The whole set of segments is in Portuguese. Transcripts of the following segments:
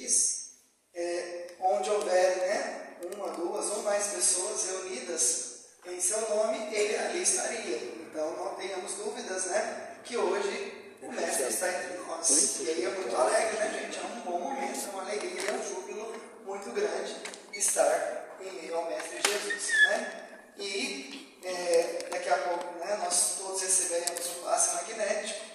diz, onde houver, né, uma, duas ou mais pessoas reunidas em seu nome, ele ali estaria. Então não tenhamos dúvidas, né, que hoje o Mestre está entre nós. E aí é muito alegre, né, gente? É um bom momento, é uma alegria, é um júbilo muito grande estar em meio ao Mestre Jesus, né? E daqui a pouco, né, nós todos receberemos um passe magnético.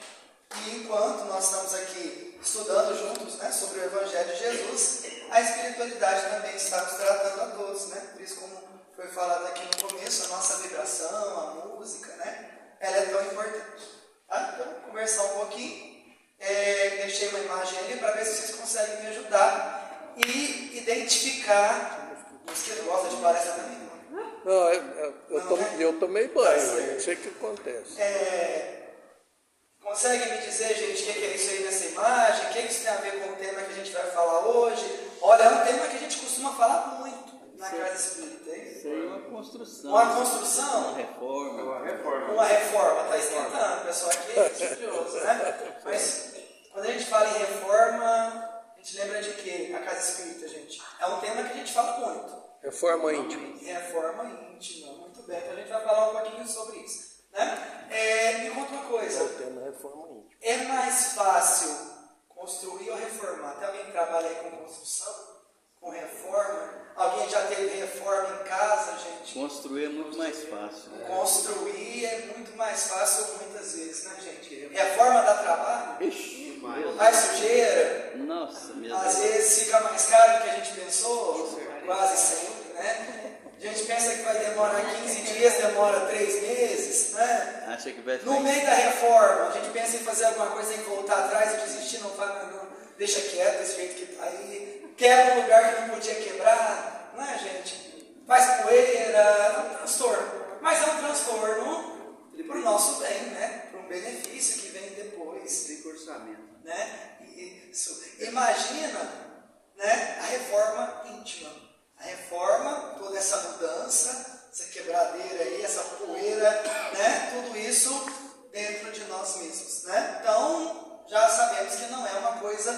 E enquanto nós estamos aqui estudando juntos, né, sobre o Evangelho de Jesus, a espiritualidade também está nos tratando a todos, né? Por isso, como foi falado aqui no começo, a nossa vibração, a música, né, ela é tão importante. Tá? Então, vamos conversar um pouquinho. Deixei uma imagem ali para ver se vocês conseguem me ajudar e identificar. Os que gostam de palestra também, não? Não, eu tomei banho, não sei o que acontece. Consegue me dizer, gente, o que é isso aí nessa imagem? O que isso tem a ver com o tema que a gente vai falar hoje? Olha, é um tema que a gente costuma falar muito na Casa Espírita, hein? Isso aí é uma construção. Uma construção? Uma reforma. Uma reforma, está esquentando, o pessoal aqui é estudioso, né? Mas quando a gente fala em reforma, a gente lembra de quê? A Casa Espírita, gente. É um tema que a gente fala muito. Reforma íntima. Reforma íntima, muito bem. Então a gente vai falar um pouquinho sobre isso. Né? Me conta uma coisa. É o tema reforma íntima. É mais fácil construir ou reformar? Tem alguém que trabalha aí com construção? Com reforma? Alguém já teve reforma em casa, gente? Construir é muito mais fácil. Construir é muito mais fácil muitas vezes, né, gente? Reforma dá trabalho? Ixi, Mais sujeira? nossa, meu Às Deus. vezes fica mais caro do que a gente pensou, quase sempre, né? A gente pensa que vai demorar 15 dias, demora 3 meses, né? Acha que vai ficar... No meio da reforma, a gente pensa em fazer alguma coisa, tem que voltar atrás e desistir, não faz, não, deixa quieto desse jeito que está aí, quebra um lugar que não podia quebrar, né, gente? Faz poeira, é um transtorno. Mas é um transtorno para o nosso bem, né? Para um benefício que vem depois. Tem orçamento. Né? Isso. Imagina, né, a reforma íntima. A reforma, toda essa mudança, essa quebradeira aí, essa poeira, né? Tudo isso dentro de nós mesmos, né? Então, já sabemos que não é uma coisa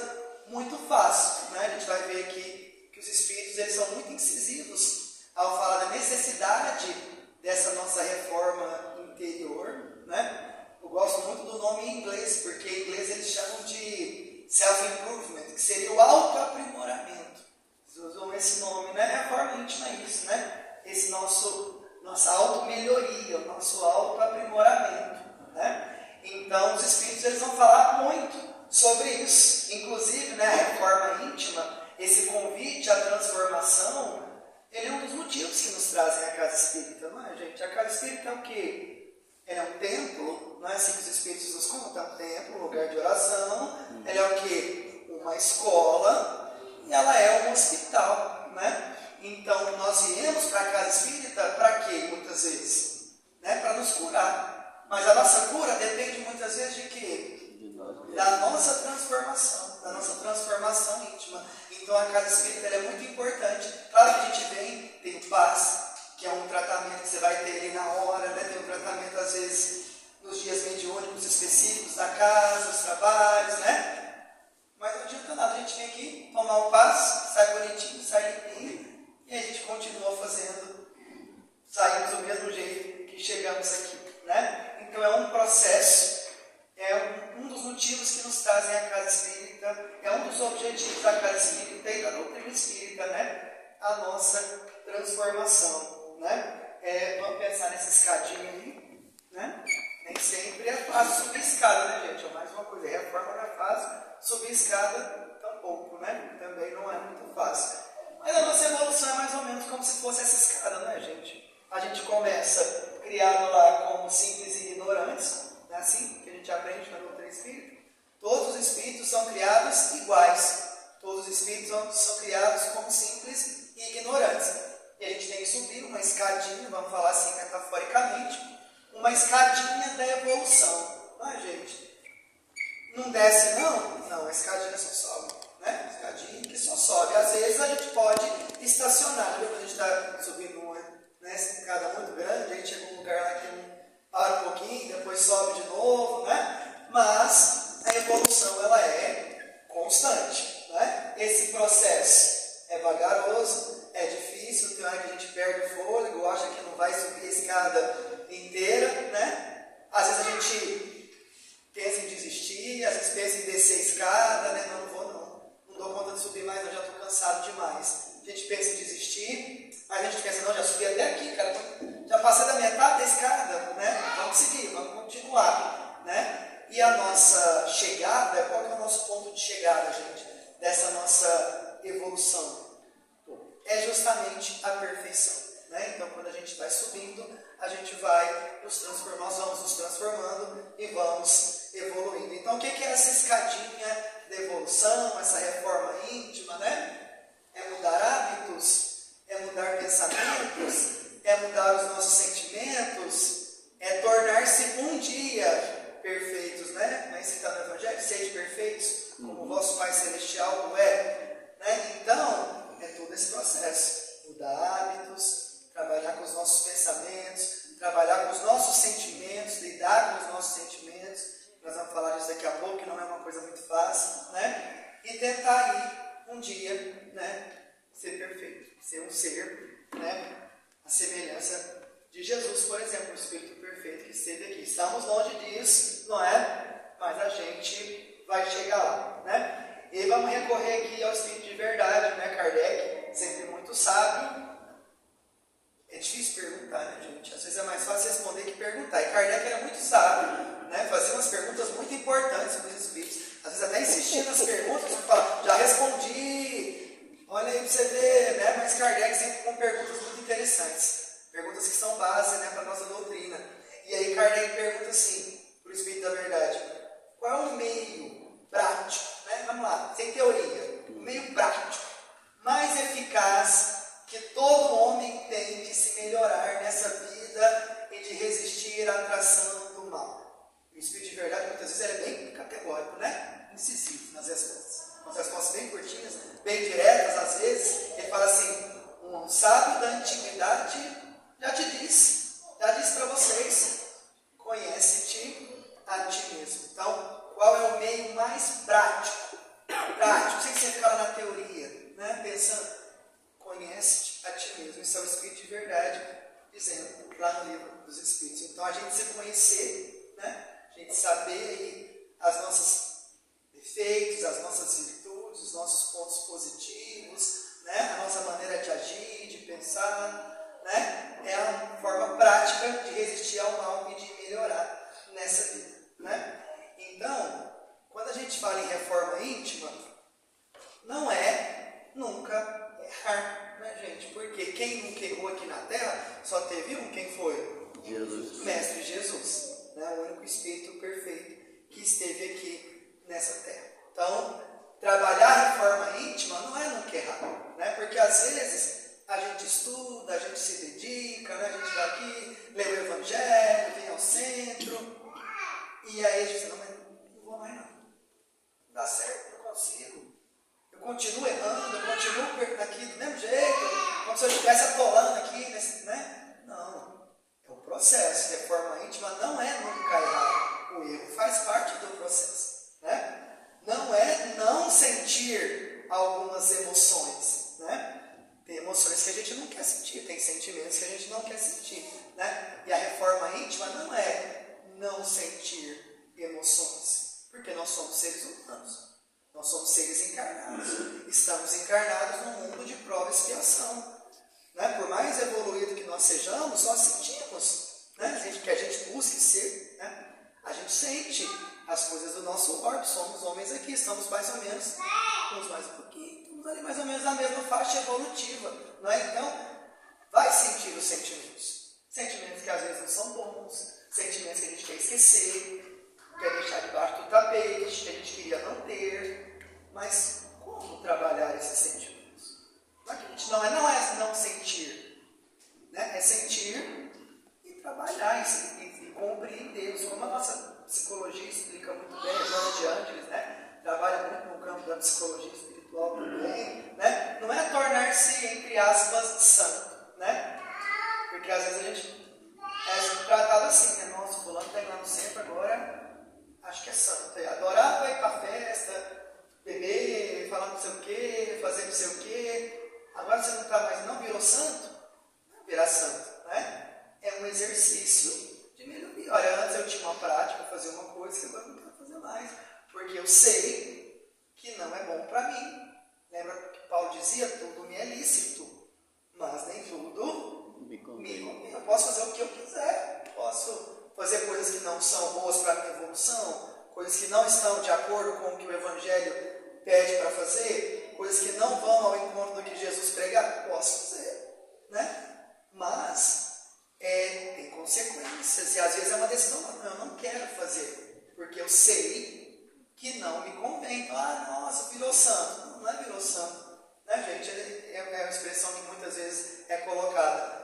muito fácil, né? A gente vai ver aqui que os espíritos, eles são muito incisivos ao falar da necessidade dessa nossa reforma interior, né? Eu gosto muito do nome em inglês, porque em inglês eles chamam de self-improvement, que seria o autoaprimoramento. Eles usam esse nome, né? Reforma íntima é isso, né? Esse nossa auto-melhoria, o nosso auto-aprimoramento, né? Então, os espíritos, eles vão falar muito sobre isso. Inclusive, né, a reforma íntima, esse convite à transformação, ele é um dos motivos que nos trazem a Casa Espírita, não é, gente? A Casa Espírita é o quê? Ele é um templo, não é assim que os espíritos nos contam? É um templo, um lugar de oração. Ele é o quê? Uma escola. E ela é um hospital, né? Então, nós viemos para a Casa Espírita para quê, muitas vezes? Né? Para nos curar. Mas a nossa cura depende muitas vezes de quê? Da nossa transformação íntima. Então, a Casa Espírita ela é muito importante. Claro que a gente tem o passe, que é um tratamento que você vai ter ali na hora, né? Tem um tratamento, às vezes, nos dias mediúnicos específicos da casa, os trabalhos, né? Mas não adianta nada, a gente vem aqui, tomar um passo, sai bonitinho, sai limpinho, e a gente continua fazendo, saímos do mesmo jeito que chegamos aqui, né? Então é um processo, é um dos motivos que nos trazem a Casa Espírita, é um dos objetivos da Casa Espírita e da doutrina espírita, né? A nossa transformação, né? Vamos pensar nessa escadinha aí, né? Nem sempre é fácil subir escada, né, gente? É mais uma coisa, reforma não é fácil. Subir escada, tampouco, né? Também não é muito fácil. Mas a nossa evolução é mais ou menos como se fosse essa escada, né, gente? A gente começa criado lá como simples e ignorantes, não é assim que a gente aprende na doutrina espírita? Todos os espíritos são criados iguais. Todos os espíritos são criados como simples e ignorantes. E a gente tem que subir uma escadinha, vamos falar assim metaforicamente, uma escadinha da evolução, não é, gente? Não desce não, a escadinha só sobe, né? Escadinha que só sobe. Às vezes a gente pode estacionar, quando a gente está subindo uma, né, escada muito grande, a gente chega num lugar lá que para um pouquinho, depois sobe de novo, né? Mas a evolução ela é constante, né? Esse processo é vagaroso, é difícil, tem hora que a gente perde o fôlego, acha que não vai subir a escada inteira, né? Às vezes a gente pensa em desistir, às vezes pensa em descer a escada, né? Não vou não dou conta de subir mais, não, já estou cansado demais. A gente pensa em desistir, mas a gente pensa, não, já subi até aqui, cara, já passei da metade da escada, né? Vamos seguir, vamos continuar, né? E a nossa chegada, qual que é o nosso ponto de chegada, gente, dessa nossa evolução? É justamente a perfeição, né? Então, quando a gente vai subindo, a gente vai nos transformando, nós vamos nos transformando e vamos evoluindo. Então, o que é essa escadinha de evolução, essa reforma íntima, né? É mudar hábitos, é mudar pensamentos, é mudar os nossos sentimentos, é tornar-se um dia perfeitos, né? Mas você está no Evangelho, sede perfeitos, como o vosso Pai Celestial o é, né? Então, é todo esse processo, mudar hábitos, trabalhar com os nossos pensamentos, trabalhar com os nossos sentimentos, lidar com os nossos sentimentos, nós vamos falar disso daqui a pouco, que não é uma coisa muito fácil, né? E tentar ir um dia, né, ser perfeito, ser um ser, né, a semelhança de Jesus, por exemplo, o Espírito perfeito que esteve aqui. Estamos longe disso, não é? Mas a gente vai chegar lá, né? E vamos recorrer aqui ao Espírito de verdade, né? Kardec, sempre muito sábio. É difícil perguntar, né, gente? Às vezes é mais fácil responder que perguntar. E Kardec era muito sábio, né? Fazia umas perguntas muito importantes para os espíritos. Às vezes até insistia nas perguntas, e falava, já respondi, olha aí para você ver, né? Mas Kardec sempre com perguntas muito interessantes. Perguntas que são base, né, para a nossa doutrina. E aí Kardec pergunta assim, para o Espírito da Verdade, qual é o meio prático, né? Vamos lá, sem teoria, o meio prático, mais eficaz que todo homem tem de se melhorar nessa vida e de resistir à atração do mal? O Espírito de Verdade, muitas vezes, ele é bem categórico, né? Incisivo nas respostas. Umas respostas bem curtinhas, bem diretas, às vezes. Ele fala assim, um sábio da antiguidade já disse para vocês, conhece-te a ti mesmo. Então, qual é o meio mais prático? Prático, sem ser ficar na teoria, né? Pensando, conhece-te a ti mesmo. Isso é o Espírito de Verdade dizendo lá no Livro dos Espíritos. Então, a gente se conhecer, né? A gente saber aí as nossas defeitos, as nossas virtudes, os nossos pontos positivos, né? A nossa maneira de agir, de pensar, né? É a forma prática de resistir ao mal e de melhorar nessa vida, né? Então, quando a gente fala em reforma íntima, não é nunca errar, né, gente? Porque quem nunca errou aqui na Terra só teve um, quem foi? Jesus. Mestre Jesus, né? O único Espírito perfeito que esteve aqui nessa Terra. Então, trabalhar a reforma íntima não é nunca errar, né? Porque às vezes a gente estuda, a gente se dedica, né? A gente vai aqui, lê o Evangelho, vem ao centro, e aí a gente diz, não, mas não vou mais não. Não dá certo, não consigo. Eu continuo errando, eu continuo aqui do mesmo jeito, como se eu estivesse atolando aqui, né? Não. É um processo. Reforma íntima não é nunca errar. O erro faz parte do processo, né? Não é não sentir algumas emoções, né? Tem emoções que a gente não quer sentir, tem sentimentos que a gente não quer sentir, né? E a reforma íntima não é não sentir emoções, porque nós somos seres humanos, nós somos seres encarnados, estamos encarnados num mundo de prova e expiação, né? Por mais evoluído que nós sejamos, nós sentimos, né? Que a gente busque ser, né? A gente sente as coisas do nosso orbe, somos homens aqui, estamos mais ou menos, uns mais um pouquinho, estamos ali mais ou menos na mesma faixa evolutiva, não é? Então, vai sentir os sentimentos. Sentimentos que às vezes não são bons, sentimentos que a gente quer esquecer, quer deixar debaixo do tapete, que a gente queria não ter, mas como trabalhar esses sentimentos? Não é não sentir, né? É sentir e trabalhar e compreendê-los, como a nossa psicologia explica muito bem, a Joana de Ângeles, né? Trabalha muito no campo da psicologia espiritual também, né? Não é tornar-se, entre aspas, santo, né? Porque às vezes a gente é tratado assim, né? Nossa, o fulano está indo lá no centro agora, acho que é santo. É adorar, vai ir para festa, beber, falar não sei o quê, fazer não sei o quê. Agora você não está mais, não virou santo? Não virar santo, né? É um exercício de melhoria. Olha, antes eu tinha uma prática, fazer uma coisa que agora não quero fazer mais. Porque eu sei que não é bom para mim. Lembra que Paulo dizia, tudo me é lícito, mas nem tudo me convém. Eu posso fazer o que eu quiser. Posso fazer coisas que não são boas para a minha evolução, coisas que não estão de acordo com o que o Evangelho pede para fazer, coisas que não vão ao encontro do que Jesus pregar, posso fazer, né? Mas tem consequências, e às vezes é uma decisão, eu não quero fazer, porque eu sei que não me convém. Nossa, virou santo. Não é virou santo, né, gente? É uma expressão que muitas vezes é colocada.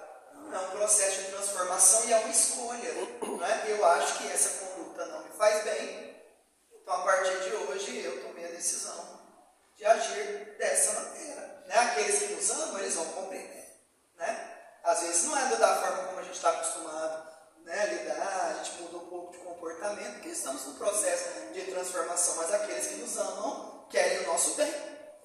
É um processo de transformação e é uma escolha, né? Eu acho que essa conduta não me faz bem, então a partir de hoje eu tomei a decisão de agir dessa maneira, né? Aqueles que nos amam, eles vão compreender, né? Às vezes não é da forma como a gente está acostumado, né, a lidar, a gente muda um pouco de comportamento, porque estamos no processo de transformação, mas aqueles que nos amam querem o nosso bem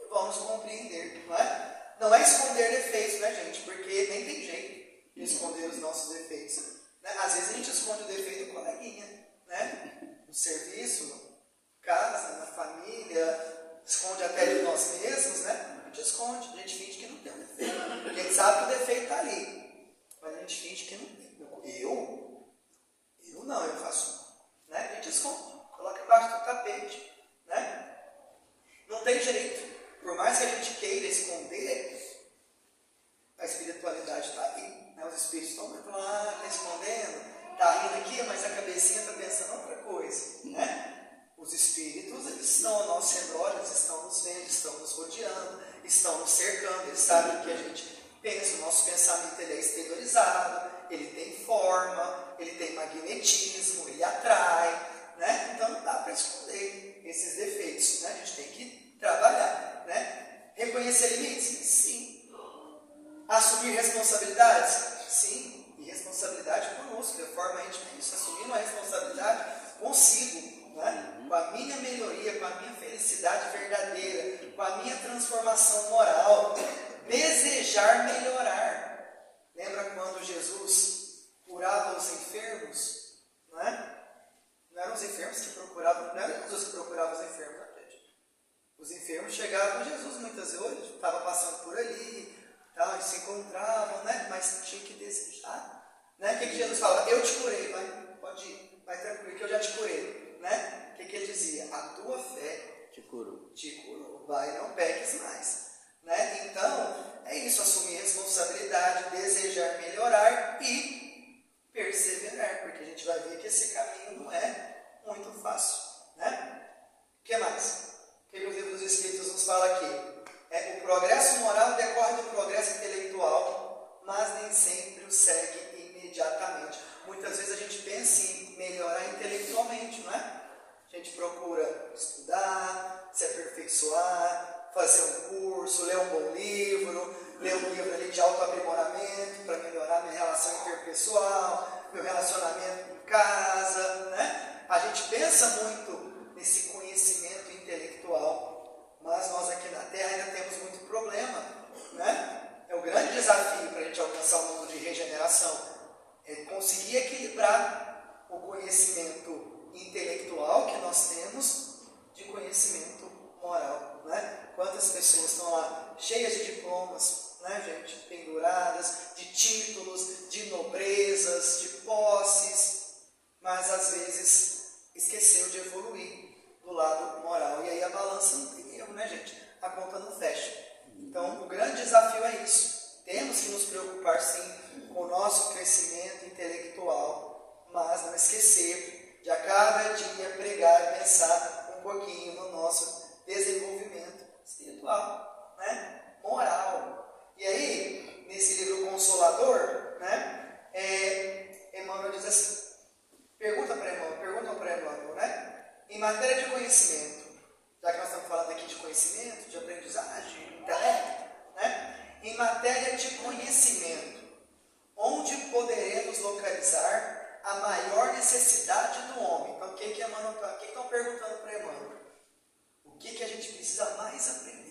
e vão nos compreender, não é? Não é esconder defeitos, né, gente? Porque nem tem jeito de esconder os nossos defeitos, né? Às vezes a gente esconde o defeito do coleguinha, né? No serviço, na casa, na família, esconde até de nós mesmos, né? A gente esconde, a gente finge que não tem um defeito. A gente sabe que o defeito está ali, mas a gente finge que não tem. Eu não, eu faço, né? A gente esconde, coloca embaixo do tapete, né? Não tem jeito. Por mais que a gente queira esconder, a espiritualidade está aí, né? Os espíritos estão falando, está escondendo, está rindo aqui, mas a cabecinha está pensando outra coisa, né? Os espíritos, eles estão ao nosso redor, eles estão nos vendo, estão nos rodeando, estão nos cercando, eles sabem que a gente pensa, o nosso pensamento ele é exteriorizado, ele tem forma, ele tem magnetismo, ele atrai, né? Então não dá para esconder esses defeitos, né? A gente tem que trabalhar, né? Reconhecer limites? Sim. Assumir responsabilidades? Sim. E responsabilidade conosco, de forma a gente isso, assumir uma responsabilidade consigo, né? Com a minha melhoria, com a minha felicidade verdadeira, com a minha transformação moral, desejar melhorar. Lembra quando Jesus curava os enfermos? Não é? Não eram os enfermos que procuravam, não era Jesus que procurava os enfermos, não, gente. Os enfermos chegavam a Jesus muitas vezes, estavam passando por ali, tal, e se encontravam, né? Mas tinha que desejar. Né? O que Jesus fala? Eu te curei, pode ir, vai tranquilo, que eu já te curei. Né? O que ele dizia? A tua fé te curou, vai, não peques mais. Né? Então, é isso, assumir responsabilidade, desejar melhorar e perseverar, porque a gente vai ver que esse caminho não é muito fácil. Né? O que mais? O que o livro dos Espíritos nos fala aqui? O progresso moral decorre do progresso intelectual, mas nem sempre o segue imediatamente. Muitas vezes a gente pensa em melhorar intelectualmente, não é? A gente procura estudar, se aperfeiçoar, fazer um curso, ler um bom livro, ler um livro ali de autoaprimoramento para melhorar minha relação interpessoal, meu relacionamento em casa, né? A gente pensa muito nesse conhecimento intelectual, mas nós aqui na Terra ainda temos muito problema, né? É o grande desafio para a gente alcançar o mundo de regeneração, é conseguir equilibrar o conhecimento intelectual que nós temos de conhecimento moral, né? Quantas pessoas estão lá cheias de diplomas, né, gente, penduradas, de títulos, de nobrezas, de posses, mas às vezes esqueceu de evoluir do lado moral, e aí a balança não tem erro, né, gente? A conta não fecha. Então o grande desafio é isso, temos que nos preocupar sim com o nosso crescimento intelectual, mas não esquecer de a cada dia pregar e pensar um pouquinho no nosso desenvolvimento espiritual, né? Moral. E aí, nesse livro Consolador, né? Emmanuel diz assim, perguntam para Emmanuel, né? Em matéria de conhecimento, já que nós estamos falando aqui de conhecimento, de aprendizagem, de intelecto, né? Em matéria de conhecimento, onde poderemos localizar a maior necessidade do homem? Então, o que estão perguntando para Emmanuel? O que a gente precisa mais aprender?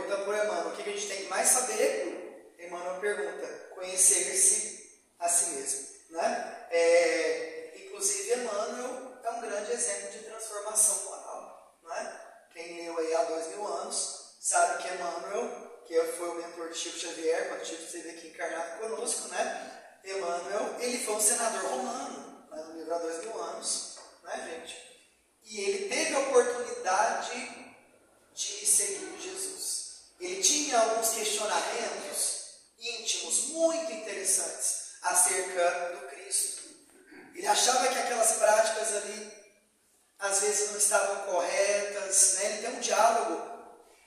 pergunta para Emmanuel, o que a gente tem que mais saber? Emmanuel pergunta, conhecer-se a si mesmo. Né? Inclusive, Emmanuel é um grande exemplo de transformação moral. Né? Quem leu aí há 2000 anos sabe que Emmanuel, que foi o mentor de Chico Xavier, quando Chico esteve aqui encarnado conosco, né? Emmanuel, ele foi um senador romano, né, no livro há 2000 anos, né, gente? E ele teve a oportunidade de seguir Jesus. Ele tinha alguns questionamentos íntimos muito interessantes acerca do Cristo. Ele achava que aquelas práticas ali às vezes não estavam corretas, né? Ele tem um diálogo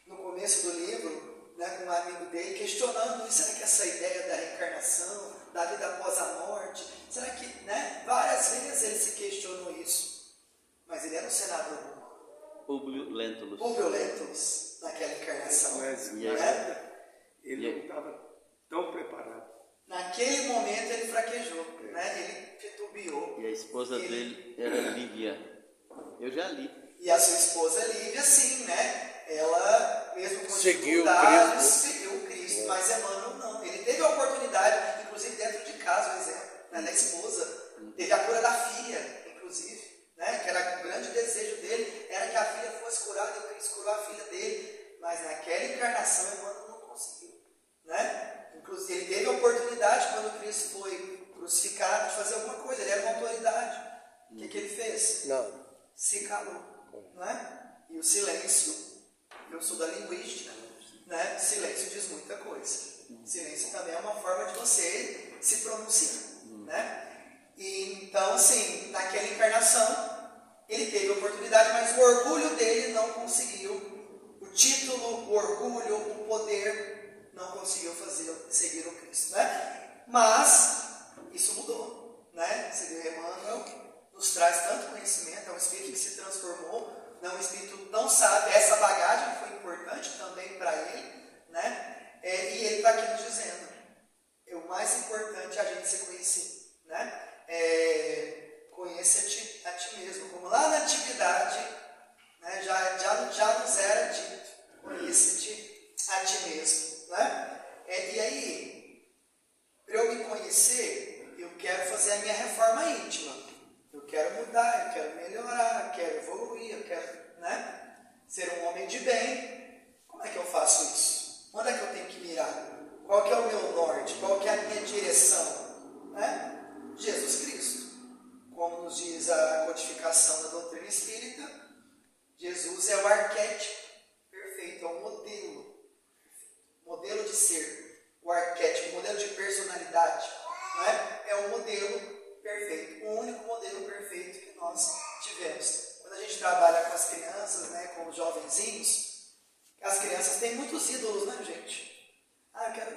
no começo do livro, né, com um amigo dele, questionando, será que essa ideia da reencarnação, da vida após a morte, será que, né? Várias vezes ele se questionou isso, mas ele era um senador romano. Publio Lentulus, naquela encarnação. Mas né? ele não estava tão preparado. Naquele momento ele fraquejou, né? Ele titubeou. E a esposa dele era Lívia. Eu já li. E a sua esposa Lívia, sim, né? Ela, mesmo com seguiu dificuldades, Cristo. seguiu o Cristo, mas Emmanuel não. Ele teve a oportunidade, inclusive dentro de casa, o exemplo, né, da esposa, teve a cura da filha, inclusive, né, que era o grande desejo dele, era que a filha fosse curada, e o Cristo curou a filha dele, mas naquela encarnação Emmanuel não conseguiu. Né? Inclusive, ele teve a oportunidade, quando Cristo foi crucificado, de fazer alguma coisa, ele era uma autoridade. O que ele fez? Não. Se calou. Né? E o silêncio, eu sou da linguística, né? Silêncio diz muita coisa. Silêncio também é uma forma de você se pronunciar. Né? E, então, assim, naquela encarnação, ele teve a oportunidade, mas o orgulho dele não conseguiu. O título, o orgulho, o poder, não conseguiu seguir o Cristo. Né? Mas, isso mudou. Né? Seguir Emmanuel nos traz tanto conhecimento, é um espírito que se transformou, é um espírito tão sábio, essa bagagem foi importante também para ele, né? E ele está aqui nos dizendo, o mais importante é a gente se conhecer, né? Conheça-te a ti mesmo, como lá na antiguidade, né? já nos era dito, conheça-te a ti mesmo, né? E aí, para eu me conhecer, eu quero fazer a minha reforma íntima. Eu quero mudar, eu quero melhorar, eu quero evoluir, eu quero, né, ser um homem de bem. Como é que eu faço isso? Onde é que eu tenho que mirar? Qual que é o meu norte? Qual que é a minha direção? Né? Jesus Cristo. Como nos diz a codificação da doutrina espírita, Jesus é o arquétipo perfeito, é o modelo de ser, o arquétipo, o modelo de personalidade. Né? É o modelo perfeito, o único modelo perfeito que nós tivemos. Quando a gente trabalha com as crianças, né, com os jovenzinhos, as crianças têm muitos ídolos, né, gente?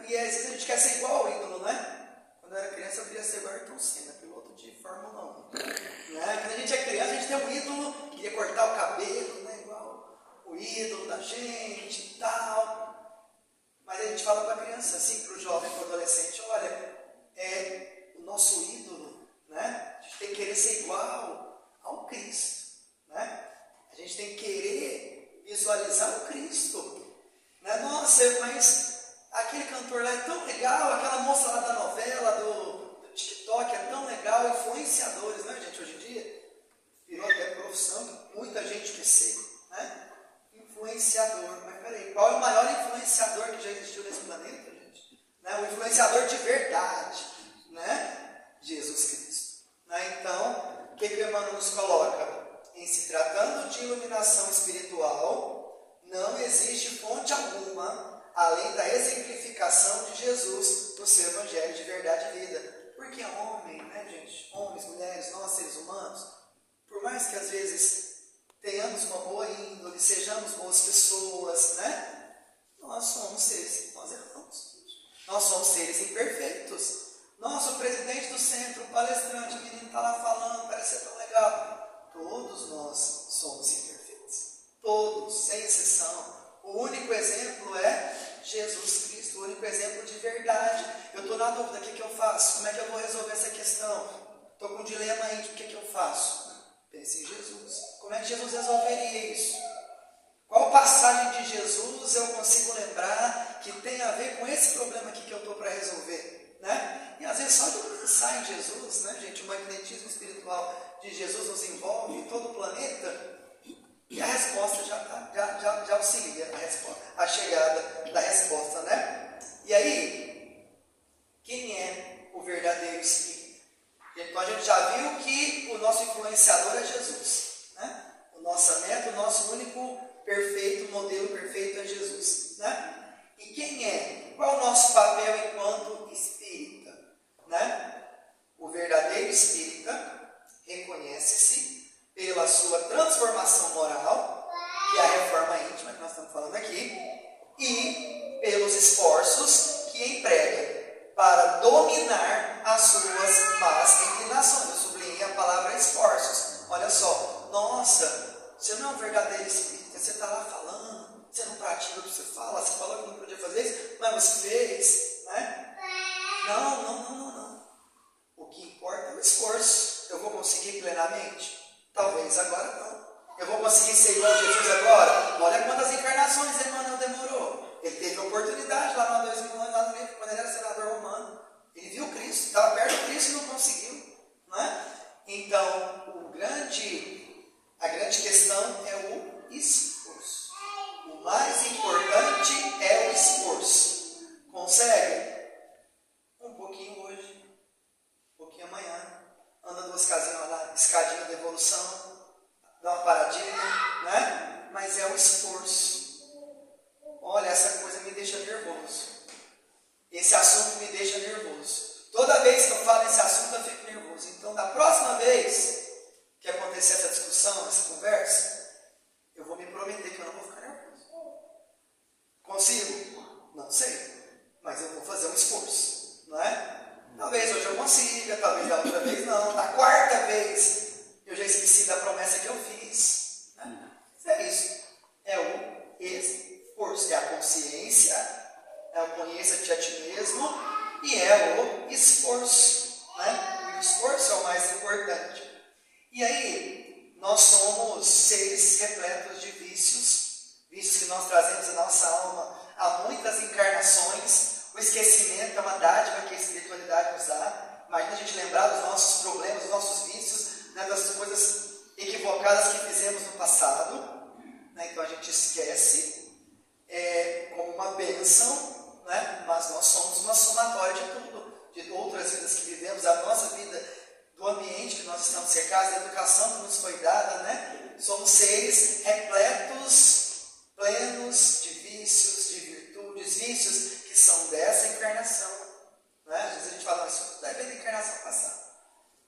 E às vezes a gente quer ser igual ao ídolo, né? Quando eu era criança eu queria ser igual ao Ayrton Senna, piloto de Fórmula 1. Né? Quando a gente é criança a gente tem um ídolo, queria cortar o cabelo, né, igual o ídolo da gente e tal. Mas a gente fala para a criança, assim, para o jovem, para o adolescente, olha, o nosso ídolo, né? A gente tem que querer ser igual ao Cristo. Né? A gente tem que querer visualizar o Cristo. Né? Nossa, mas aquele cantor lá é tão legal, aquela moça lá da novela, do TikTok é tão legal, influenciadores, né, gente? Hoje em dia virou até profissão, muita gente quer ser, né? Influenciador. Mas peraí, qual é o maior influenciador que já existiu nesse planeta, gente? Né? O influenciador de verdade, né? Jesus Cristo. Né? Então, o que Emmanuel nos coloca? Em se tratando de iluminação espiritual, não existe fonte alguma além da exemplificação de Jesus no seu Evangelho de verdade e vida. Porque homem, né, gente? Homens, mulheres, nós seres humanos, por mais que às vezes tenhamos uma boa índole, sejamos boas pessoas, né? Nós somos seres, nós erramos. Nós somos seres imperfeitos. Nossa, o presidente do centro, o palestrante, o menino está lá falando, parece ser tão legal. Todos nós somos imperfeitos. Todos, sem exceção. O único exemplo é Jesus Cristo, o único exemplo de verdade. Eu estou na dúvida, o que eu faço? Como é que eu vou resolver essa questão? Estou com um dilema aí, o que eu faço? Pense em Jesus. Como é que Jesus resolveria isso? Qual passagem de Jesus eu consigo lembrar que tem a ver com esse problema aqui que eu estou para resolver, né? E às vezes só de pensar em Jesus, né, gente, o magnetismo espiritual de Jesus nos envolve em todo o planeta, e a resposta já auxilia a chegada da resposta, né? E aí, quem é o verdadeiro Espírito? Então a gente já viu que o nosso influenciador é Jesus, né? O nosso meta, o nosso único perfeito, modelo perfeito é Jesus, né? E quem é? Qual é o nosso papel enquanto espírita, né? O verdadeiro espírita reconhece-se pela sua transformação moral, que é a reforma íntima que nós estamos falando aqui, e pelos esforços que emprega para dominar as suas más inclinações. Eu sublinhei a palavra esforços. Olha só, nossa, você não é um verdadeiro espírita, você está lá falando, você não pratica o que você fala, você falou que não podia fazer isso, mas você fez, né? Não. O que importa é o esforço. Eu vou conseguir plenamente? Talvez agora não. Eu vou conseguir ser igual a Jesus agora? Olha quantas encarnações Emmanuel demorou. Ele teve oportunidade lá no 2000 anos, lá no meio, quando ele era senador romano. Ele viu Cristo, estava perto de Cristo e não conseguiu. Não é? Então, a grande questão é o esforço. O mais importante é o esforço. Consegue? Um pouquinho hoje, um pouquinho amanhã. Anda 2 casinhas lá, escadinha de evolução, dá uma paradinha, né? Mas é o esforço. Olha, essa coisa me deixa nervoso. Esse assunto me deixa nervoso. Toda vez que eu falo esse assunto, eu fico nervoso. Então, da próxima vez que acontecer essa discussão, essa conversa, eu vou me prometer que eu não vou ficar nervoso. Consigo? Não sei. Mas eu vou fazer um esforço, não é? Talvez hoje eu consiga, talvez da outra vez não. Da quarta vez eu já esqueci da promessa que eu fiz. Né? É isso. É o esforço. É a consciência, é o conheça-te a ti mesmo e é o esforço. Né? O esforço é o mais importante. E aí, nós somos seres repletos de vícios, vícios que nós trazemos na nossa alma há muitas encarnações. O esquecimento é uma dádiva que a espiritualidade nos dá. Imagina a gente lembrar dos nossos problemas, dos nossos vícios, né, das coisas equivocadas que fizemos no passado. Né, então a gente esquece como uma bênção, né, mas nós somos uma somatória de tudo, de outras vidas que vivemos, a nossa vida, do ambiente que nós estamos cercados, da educação que nos foi dada. Né? Somos seres repletos, plenos de vícios, de virtudes, vícios que são dessa encarnação. Né? Às vezes a gente fala, isso deve ser da encarnação passada.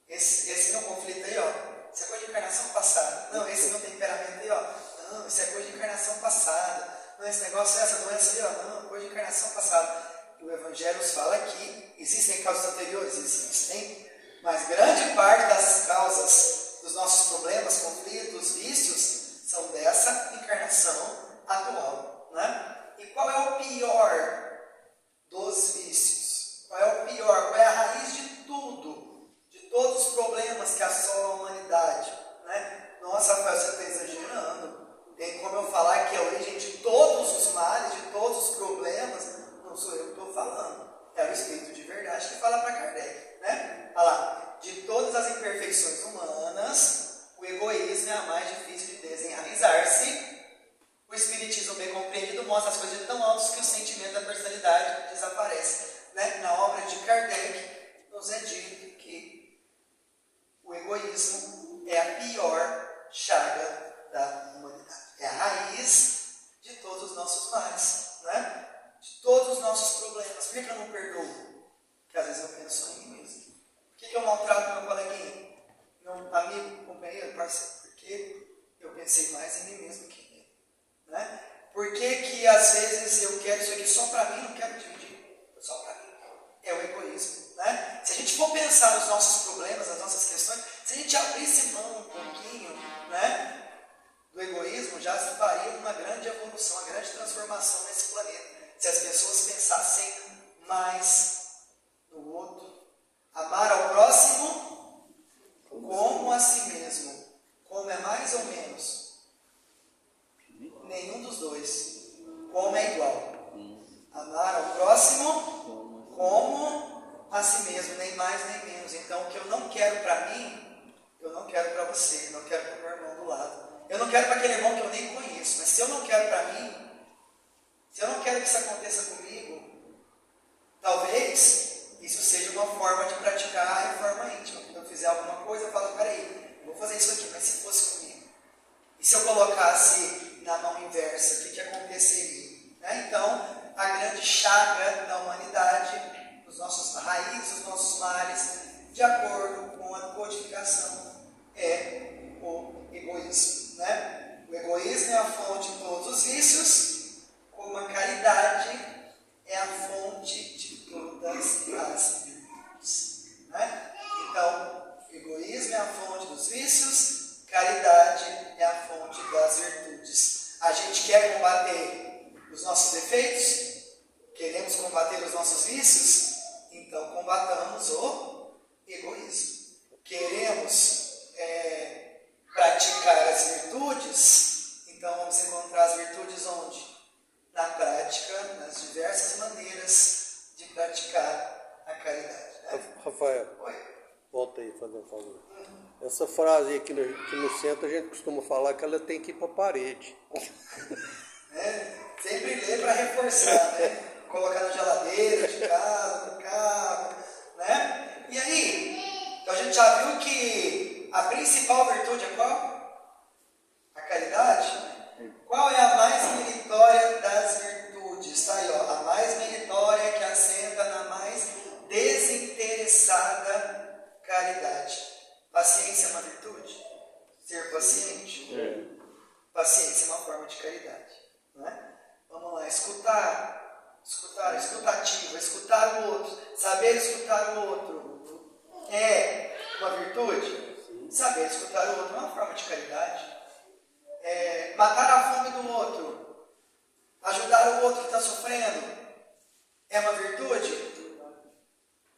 Esse meu conflito aí, ó, isso é coisa de encarnação passada. Não, esse meu temperamento aí, ó, não, isso é coisa de encarnação passada. Não, esse negócio, essa doença aí, ó, não, coisa de encarnação passada. E o Evangelho nos fala que existem causas anteriores, existem, mas grande parte das causas dos nossos problemas, conflitos, vícios, são dessa encarnação atual. Né? E qual é o pior dos vícios? Qual é o pior? Qual é a raiz de tudo? De todos os problemas que assolam a humanidade? Né? Nossa, Rafael, você está exagerando. Tem como eu falar que a origem de todos os males, de todos os problemas, não sou eu que estou falando. É o Espírito de verdade que fala para Kardec. Né? Olha lá, de todas as imperfeições humanas, o egoísmo é a mais difícil de desenraizar-se. O Espiritismo bem compreendido mostra as coisas tão altas que o sentimento da personalidade desaparece. Né? Na obra de Kardec, nos é dito que o egoísmo é a pior chaga da humanidade. É a raiz de todos os nossos males. Né? De todos os nossos problemas. Por que eu não perdoo? Porque às vezes eu penso em mim mesmo. Por que eu maltrato meu coleguinha? Meu amigo, companheiro, parceiro? Porque eu pensei mais em mim mesmo que em ele. Né? Por que às vezes eu quero isso aqui só para mim, não quero dividir? Só para mim. É o egoísmo. Né? Se a gente for pensar nos nossos problemas, nas nossas questões, se a gente abrisse mão um pouquinho, né, do egoísmo, já se faria uma grande evolução, uma grande transformação nesse planeta. Se as pessoas pensassem mais no outro, amar ao próximo como a si mesmo, como é mais ou menos, nenhum dos dois. como é igual. Amar ao próximo como a si mesmo, nem mais nem menos. Então, o que eu não quero para mim, eu não quero para você, eu não quero para o meu irmão do lado. Eu não quero para aquele irmão que eu nem conheço. Mas se eu não quero para mim, se eu não quero que isso aconteça comigo, talvez isso seja uma forma de praticar a reforma íntima. Quando eu fizer alguma coisa, eu falo, peraí, eu vou fazer isso aqui, mas se fosse comigo? E se eu colocasse na mão inversa, o que aconteceria? Então, a grande chaga da humanidade, os nossos raízes, os nossos males, de acordo com a codificação, é o egoísmo. Né? O egoísmo é a fonte de todos os vícios, como a caridade é a fonte de todas as virtudes. Né? Então, o egoísmo é a fonte dos vícios, caridade é a fonte das virtudes. A gente quer combater os nossos defeitos? Queremos combater os nossos vícios? Então combatamos o egoísmo. Queremos praticar as virtudes? Então vamos encontrar as virtudes onde? Na prática, nas diversas maneiras de praticar a caridade. Né? Rafael, Oi. volta aí, fazer um favor. Essa frase aqui no centro a gente costuma falar que ela tem que ir para a parede. Sempre ler para reforçar, né? Colocar na geladeira de casa, no carro, né? E aí, então a gente já viu que a principal virtude é qual? A caridade. Qual é a mais meritória das virtudes? Está aí, ó, a mais meritória que assenta na mais desinteressada caridade. Paciência é uma virtude? Ser paciente? Paciência é uma forma de caridade. Né? Vamos lá, escutativa, escutar o outro, saber escutar o outro é uma virtude? Saber escutar o outro é uma forma de caridade. Matar a fome do outro, ajudar o outro que está sofrendo, é uma virtude?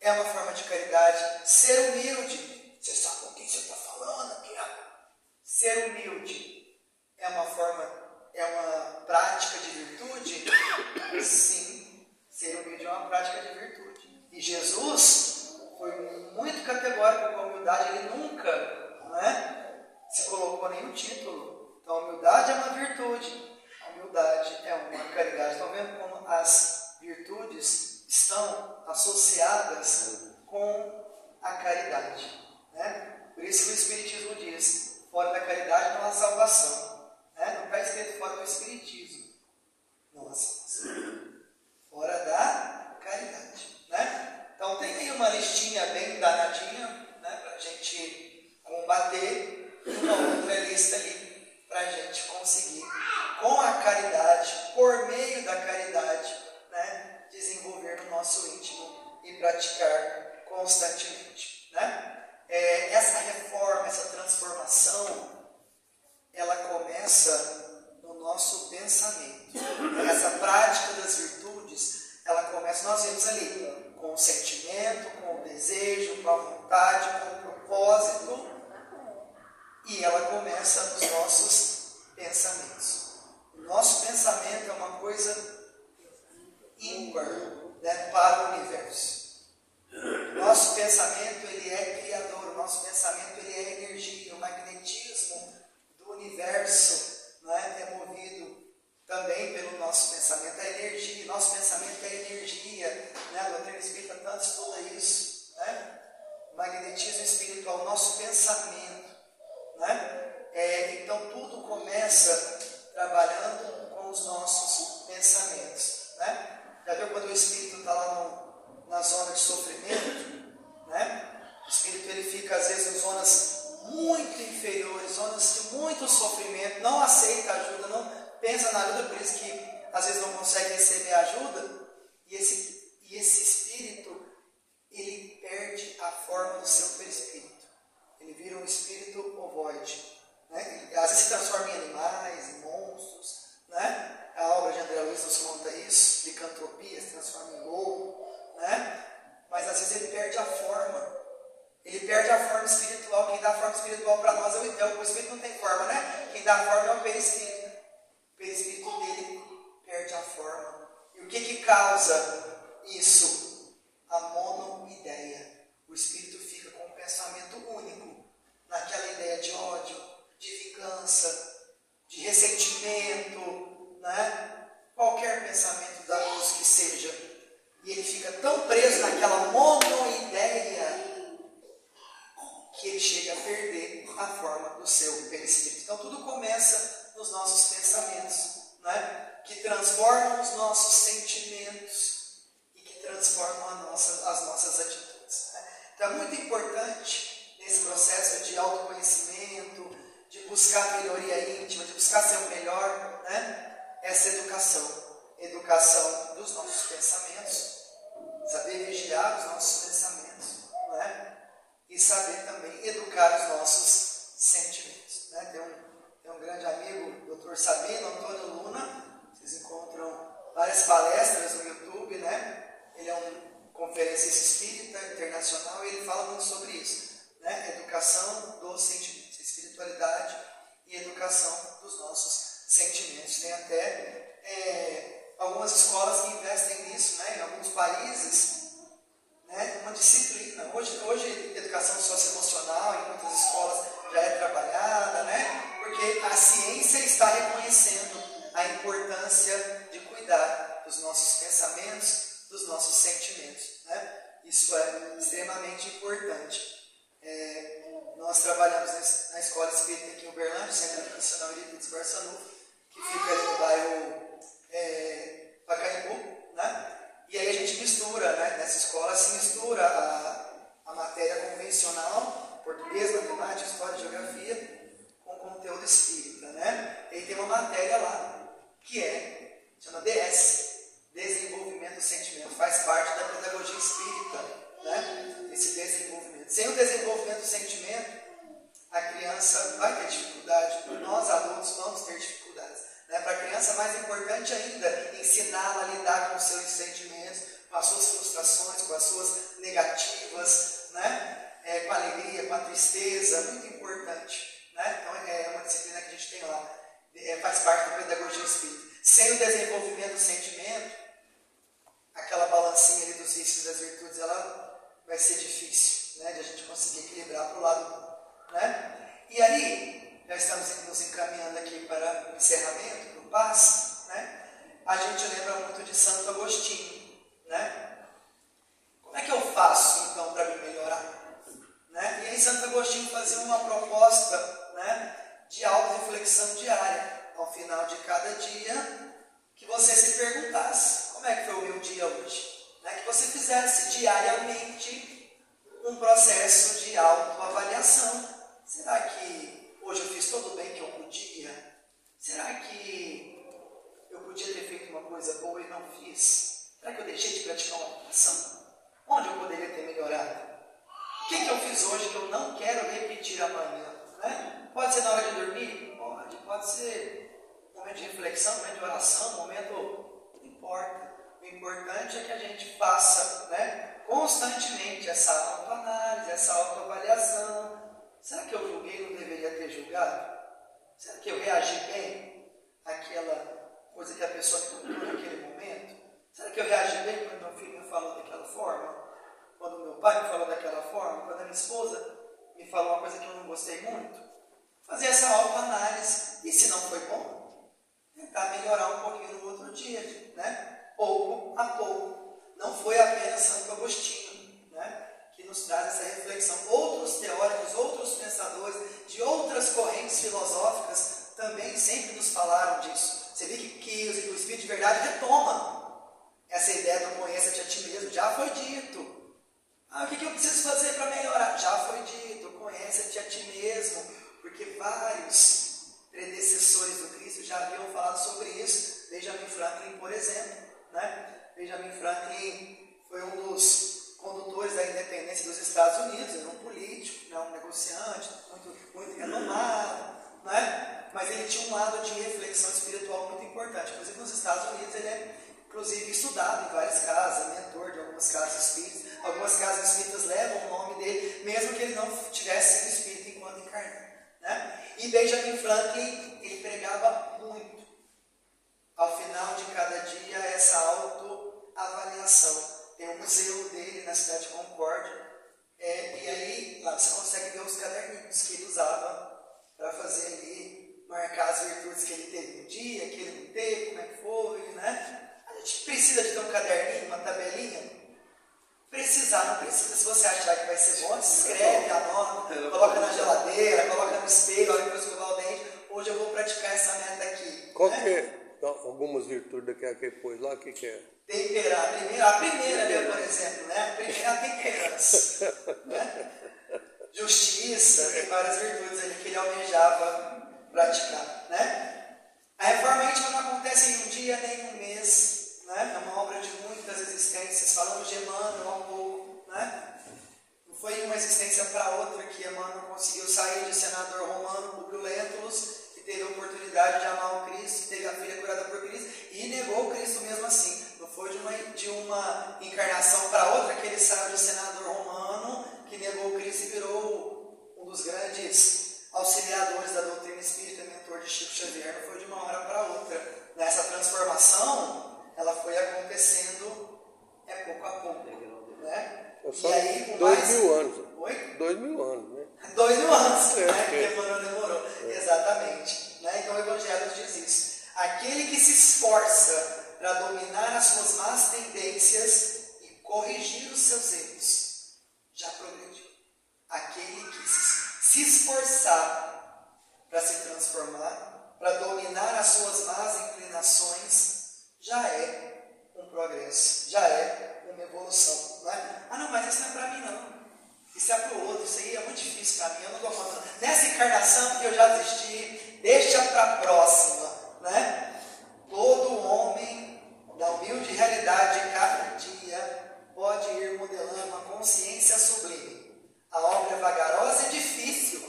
É uma forma de caridade. Ser humilde, você sabe com quem você está falando aqui? Ser humilde é uma prática de virtude? Sim, ser humilde é uma prática de virtude. E Jesus foi muito categórico com a humildade, ele nunca se colocou nenhum título. Então a humildade é uma virtude, a humildade é uma caridade. Estão vendo como as virtudes estão associadas com a caridade. Né? Por isso que o Espiritismo diz, fora da caridade não há salvação. Não está escrito fora do Espiritismo. Não há salvação. Fora da caridade. Né? Então tem aí uma listinha bem danadinha, né, para a gente combater, uma outra lista ali para a gente conseguir, com a caridade, por meio da caridade, né, desenvolver no nosso íntimo e praticar constantemente. Né? Essa reforma, essa transformação, ela começa no nosso pensamento. Essa prática das virtudes, ela começa, nós vemos ali, com o sentimento, com o desejo, com a vontade, com o propósito, e ela começa nos nossos pensamentos. O nosso pensamento é uma coisa ímpar, né, para o universo. O nosso pensamento, ele é criador, o nosso pensamento, ele é energia, o magnetismo do universo, né, é movido também pelo nosso pensamento, a energia, nosso pensamento é energia, né, a doutrina espírita tanto estuda isso, né, o magnetismo espiritual, nosso pensamento, né, então tudo começa trabalhando com os nossos pensamentos, né, já viu quando o espírito está lá na zona de sofrimento, né, o espírito ele fica às vezes em zonas muito inferiores, zonas de muito sofrimento, não aceita ajuda, não pensa na ajuda, por isso que às vezes não consegue receber ajuda, e esse espírito, ele perde a forma do seu perispírito, ele vira um espírito ovoide, né? Ele, às vezes se transforma em animais, em monstros, né? A obra de André Luiz nos conta isso, licantropia, se transforma em lobo, né? Mas às vezes ele perde a forma. Ele perde a forma espiritual. Quem dá a forma espiritual para nós é o espírito, não tem forma, né? Quem dá a forma é o perispírito. O perispírito dele perde a mesma forma. E o que causa isso? A monoideia. O espírito fica com um pensamento único, naquela ideia de ódio, de vingança, de ressentimento, né? Qualquer pensamento danoso que seja. E ele fica tão preso naquela monoideia que ele chega a perder a forma do seu perispírito. Então tudo começa nos nossos pensamentos, né? Que transformam os nossos sentimentos e que transformam as nossas atitudes. Né? Então é muito importante nesse processo de autoconhecimento, de buscar melhoria íntima, de buscar ser o melhor, né? Essa educação dos nossos pensamentos, saber vigiar os nossos pensamentos, não é? E saber também educar os nossos sentimentos. Né? Tem um grande amigo, Dr. Sabino Antônio Luna, vocês encontram várias palestras no YouTube, né? Ele é um conferencista espírita internacional e ele fala muito sobre isso, né? Educação dos sentimentos, espiritualidade e educação dos nossos sentimentos. Tem até algumas escolas que investem nisso, né? Em alguns países, né? Uma disciplina. Hoje educação socioemocional em muitas escolas já é trabalhada, né? Porque a ciência está reconhecendo a importância de cuidar dos nossos pensamentos, dos nossos sentimentos, né? Isso é extremamente importante. Nós trabalhamos na Escola Espírita aqui em Uberlândia, Centro Educacional Eurípides Barçanufo, que fica ali no bairro Pacaembu, né? E aí a gente mistura, né? Nessa escola se mistura a matéria convencional, português, matemática, história, geografia, com conteúdo espírita, né? E aí tem uma matéria lá, que chama DS, Desenvolvimento do Sentimento, faz parte da pedagogia espírita, né? Esse desenvolvimento. Sem o desenvolvimento do sentimento, a criança vai ter dificuldade, nós adultos vamos ter dificuldades. Né? Para a criança, mais importante ainda, ensiná-la a lidar com os seus sentimentos, com as suas frustrações, com as suas negativas, né? Com a alegria, com a tristeza, muito importante. Né? Então é uma disciplina que a gente tem lá, faz parte da pedagogia espírita. Sem o desenvolvimento do sentimento, aquela balancinha ali dos vícios e das virtudes, ela vai ser difícil, né? De a gente conseguir equilibrar para o lado, né? E aí, já estamos nos encaminhando aqui para o encerramento, para o paz, né? A gente lembra muito de Santo Agostinho, né? Como é que eu faço, então, para me melhorar? Né? E aí Santo Agostinho fazia uma proposta, né, de auto-reflexão diária, ao final de cada dia, que você se perguntasse, como é que foi o meu dia hoje? Né? Que você fizesse diariamente um processo de autoavaliação. Será que hoje eu fiz todo o bem que eu podia? Será que eu podia ter feito uma coisa boa e não fiz? Será que eu deixei de praticar uma oração? Onde eu poderia ter melhorado? O que eu fiz hoje que eu não quero repetir amanhã? Né? Pode ser na hora de dormir? Pode ser um momento de reflexão, um momento de oração, um momento... Não importa. O importante é que a gente faça, né, constantemente essa autoanálise, essa autoavaliação. Será que eu julguei e não deveria ter julgado? Será que eu reagi bem àquela coisa que a pessoa me contou naquele momento? Será que eu reagi bem quando meu filho me falou daquela forma? Quando meu pai me falou daquela forma? Quando a minha esposa me falou uma coisa que eu não gostei muito? Fazer essa autoanálise. E se não foi bom, tentar melhorar um pouquinho no outro dia, né? Pouco a pouco. Não foi apenas Santo Agostinho, né, que nos traz essa reflexão. Outros teóricos, outros pensadores de outras correntes filosóficas também sempre nos falaram disso. Você vê que o Espírito de Verdade retoma essa ideia do conheça-te a ti mesmo. Já foi dito. O que eu preciso fazer para melhorar? Já foi dito, conheça-te a ti mesmo. Porque vários predecessores do Cristo já haviam falado sobre isso. Benjamin Franklin, por exemplo. Né? Benjamin Franklin foi um dos condutores da independência dos Estados Unidos, era um político, né? Um negociante, muito renomado, né? Mas ele tinha um lado de reflexão espiritual muito importante. Inclusive nos Estados Unidos ele é inclusive estudado em várias casas, mentor de algumas casas espíritas. Algumas casas espíritas levam o nome dele, mesmo que ele não tivesse sido espírita enquanto encarnado. Né? E Benjamin Franklin, ele pregava muito. Ao final de cada dia você achar que vai ser bom, escreve, anota, coloca na geladeira, coloca no espelho, olha para escovar o dente. Hoje eu vou praticar essa meta aqui. Qual né? que é algumas virtudes daquela que ele pôs lá? O que é? Temperar. A primeira ali, por exemplo, né? A primeira é a temperança. Né? Justiça, tem várias virtudes ali que ele almejava praticar. Né? A reforma íntima não acontece em um dia nem em um mês. Né? É uma obra de muitas existências. Falamos de Emmanuel há um pouco. Né? Não foi uma existência para outra que Emmanuel conseguiu sair de senador romano, Publio Lentulus, que teve a oportunidade de amar o Cristo, que teve a filha curada por Cristo e negou o Cristo mesmo assim. Não foi de uma encarnação para outra que ele saiu de senador romano, que negou o Cristo e virou um dos grandes auxiliadores da doutrina espírita, mentor de Chico Xavier. Não foi de uma hora para outra. Nessa transformação, ela foi acontecendo pouco a pouco. Né? Só e aí, 2000 anos. Oi? 2000 anos, né? 2000 anos, né? Que Emmanuel demorou. Exatamente. Né? Então o Evangelho nos diz isso. Aquele que se esforça para dominar as suas más tendências e corrigir os seus erros, já progrediu. Aquele que se esforçar para se transformar, para dominar as suas más inclinações, já é um progresso, já é uma evolução. Não é? Ah, não, mas isso não é para mim, não. Isso é para o outro, isso aí é muito difícil para mim, eu não estou contando. Nessa encarnação que eu já desisti, deixa para a próxima. Né? Todo homem, da humilde realidade de cada dia, pode ir modelando uma consciência sublime. A obra é vagarosa e difícil,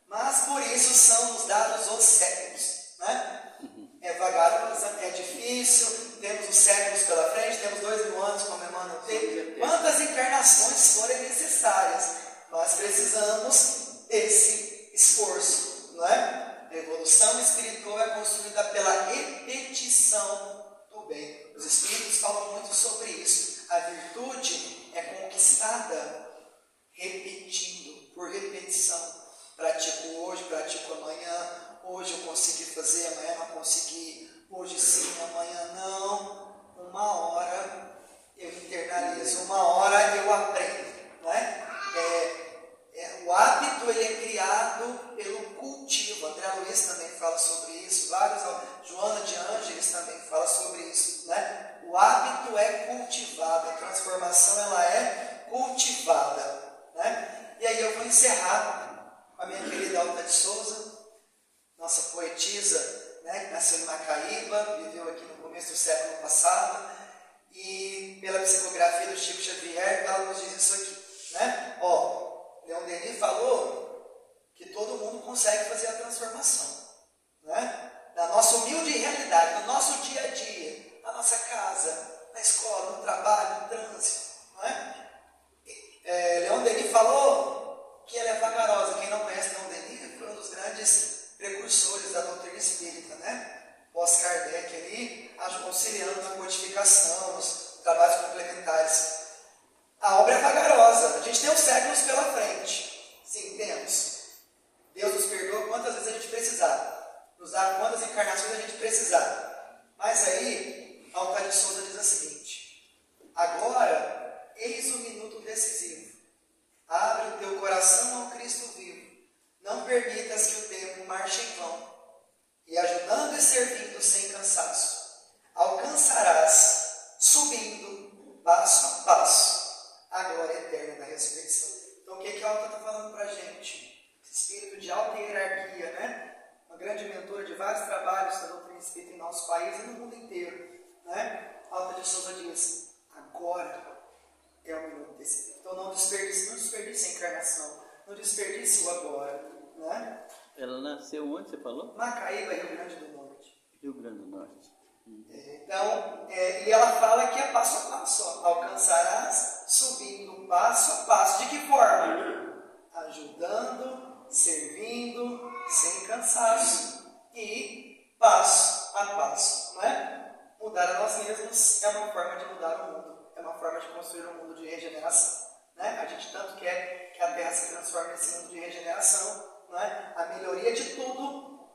mas por isso são nos dados os séculos. Né? É vagarosa, é difícil, temos os séculos pela frente, temos 2000 anos como Emmanuel teve. Quantas encarnações forem necessárias, nós precisamos desse esforço. Não é? A evolução espiritual é construída pela repetição do bem. Os espíritos falam muito sobre isso. A virtude é conquistada repetindo, por repetição. Pratico hoje, pratico amanhã. Hoje eu consegui fazer, amanhã não consegui. Hoje sim, amanhã não. Uma hora eu internalizo, uma hora eu aprendo. Né? O hábito ele é criado pelo cultivo. André Luiz também fala sobre isso. Joana de Ângeles também fala sobre isso. Né? O hábito é cultivado. A transformação ela é cultivada. Né? E aí eu vou encerrar com a minha querida Alta de Souza, nossa poetisa, né, que nasceu em Macaíba, viveu aqui no começo do século passado, e pela psicografia do Chico Xavier, ela nos diz isso aqui. Né? Leon Denis falou que todo mundo consegue fazer a transformação. Né? Na nossa humilde realidade, no nosso dia a dia, na nossa casa, na escola, no trabalho, no trânsito. Né? Leon Denis falou que ela é vagarosa. Quem não conhece Leon Denis foi um dos grandes precursores da doutrina espírita. Né? Pós-Kardec ali, auxiliando na codificação, nos trabalhos complementares. A obra é vagarosa. A gente tem os séculos pela frente. Sim, temos. Deus nos perdoa quantas vezes a gente precisar. Nos dá quantas encarnações a gente precisar. Mas aí, Alta de Souza diz o seguinte: agora, eis o minuto decisivo. Abre o teu coração ao Cristo vivo. Não permitas que o tempo marche em vão. E ajudando e servindo sem cansaço, alcançarás, subindo, passo a passo, a glória eterna da ressurreição. Então, o que a Alta está falando para a gente? Esse espírito de alta hierarquia, né? Uma grande mentora de vários trabalhos da doutrina espírita em nosso país e no mundo inteiro. Né? Alta de Souza diz: agora é o minuto decisivo. Então, não desperdice a encarnação, não desperdice o agora. Né? Ela nasceu onde, você falou? Macaíba, Rio Grande do Norte. Rio Grande do Norte. Então, e ela fala que é passo a passo. Alcançarás subindo passo a passo. De que forma? Ajudando, servindo, sem cansaço e passo a passo. Não é? Mudar a nós mesmos é uma forma de mudar o mundo. É uma forma de construir um mundo de regeneração. Né? A gente tanto quer que a Terra se transforme nesse mundo de regeneração. Não é? A melhoria de tudo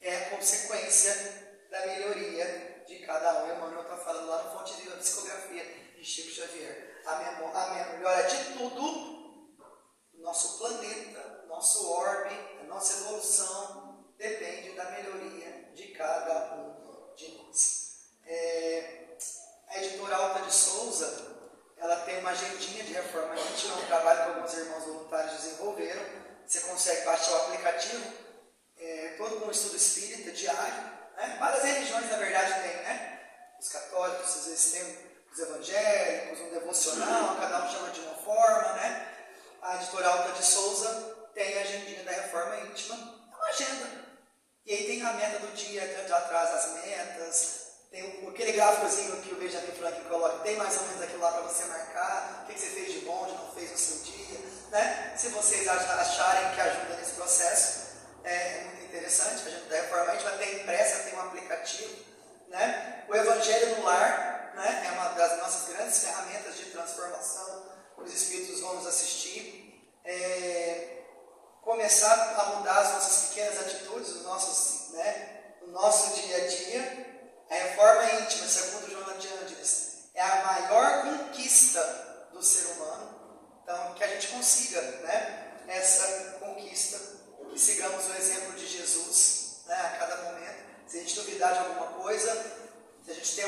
é a consequência da melhoria de cada um. Emmanuel está falando lá no Fonte Viva da Psicografia de Chico Xavier. a melhora de tudo, do nosso planeta, nosso orbe, a nossa evolução, depende da melhoria de cada um de nós. A editora Alta de Souza, ela tem uma agendinha de reforma íntima, um trabalho que alguns irmãos voluntários desenvolveram. Você consegue baixar o aplicativo, todo com um estudo espírita diário, né? Várias religiões, na verdade, tem, né? Os católicos, às vezes, tem os evangélicos, um devocional, cada um chama de uma forma, né? A editora Alta de Souza tem a agendinha da reforma íntima, é uma agenda. E aí tem a meta do dia, tanto atrás as metas, tem aquele gráficozinho que o Benjamin Franklin coloca, tem mais ou menos aquilo lá para você marcar, o que você fez de bom, de não fez no seu dia, né? Se vocês acharem que ajuda nesse processo, é muito interessante. A gente da reforma íntima tem impressa, tem um aplicativo, né? O Evangelho no Lar, né? É uma das nossas grandes ferramentas de transformação. Os Espíritos vão nos assistir. Começar a mudar as nossas pequenas atitudes, os nossos, né? No nosso dia a dia. A reforma íntima, segundo Joana de Ângeles, é a maior conquista do ser humano. Então, que a gente consiga, né, essa conquista, que sigamos o exemplo de Jesus, né, a cada momento. Se a gente duvidar de alguma coisa, se a gente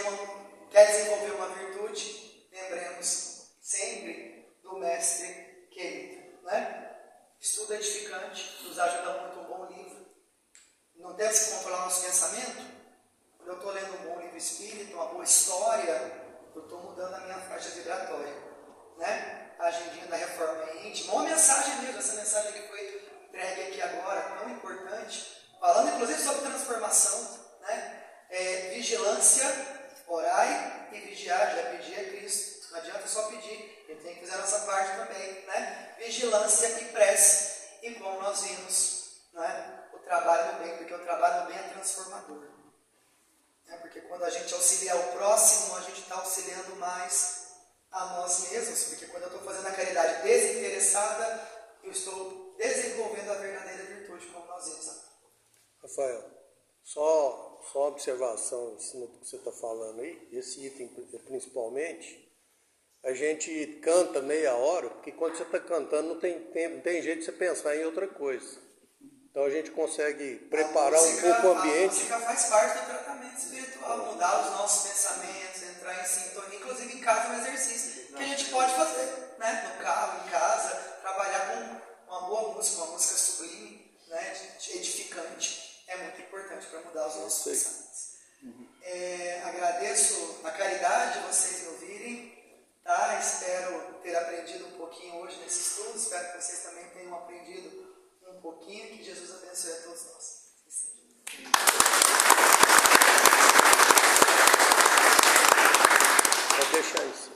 quer desenvolver uma virtude, lembremos sempre do Mestre querido. Né? Estudo edificante, nos ajuda muito um bom livro. Não temos que controlar nosso pensamento. Quando eu estou lendo um bom livro espírita, uma boa história, eu estou mudando a minha faixa vibratória. Né? A agendinha da reforma íntima, uma mensagem mesmo, essa mensagem que foi entregue aqui agora, tão importante, falando inclusive sobre transformação, né? Vigilância, orai e vigiar, já pedi a Cristo, não adianta só pedir, ele tem que fazer a nossa parte também, né? Vigilância e prece, e como nós vimos, né? O trabalho do bem, porque o trabalho do bem é transformador. Porque quando a gente auxilia o próximo, a gente está auxiliando mais a nós mesmos, porque quando eu estou fazendo a caridade desinteressada, eu estou desenvolvendo a verdadeira virtude, como nós vimos. Rafael, só observação em cima do que você está falando aí, esse item principalmente, a gente canta meia hora, porque quando você está cantando não tem tempo, não tem jeito de você pensar em outra coisa. Então a gente consegue preparar um pouco o ambiente. A música faz parte do tratamento espiritual, mudar os nossos pensamentos, entrar em sintonia, inclusive em casa é um exercício que a gente pode fazer, né? No carro, em casa, trabalhar com uma boa música, uma música sublime, né? Edificante, é muito importante para mudar os nossos pensamentos. Agradeço a caridade de vocês me ouvirem, tá? Espero ter aprendido um pouquinho hoje nesse estudo, espero que vocês também tenham aprendido um pouquinho, que Jesus abençoe a todos nós. Pode deixar isso.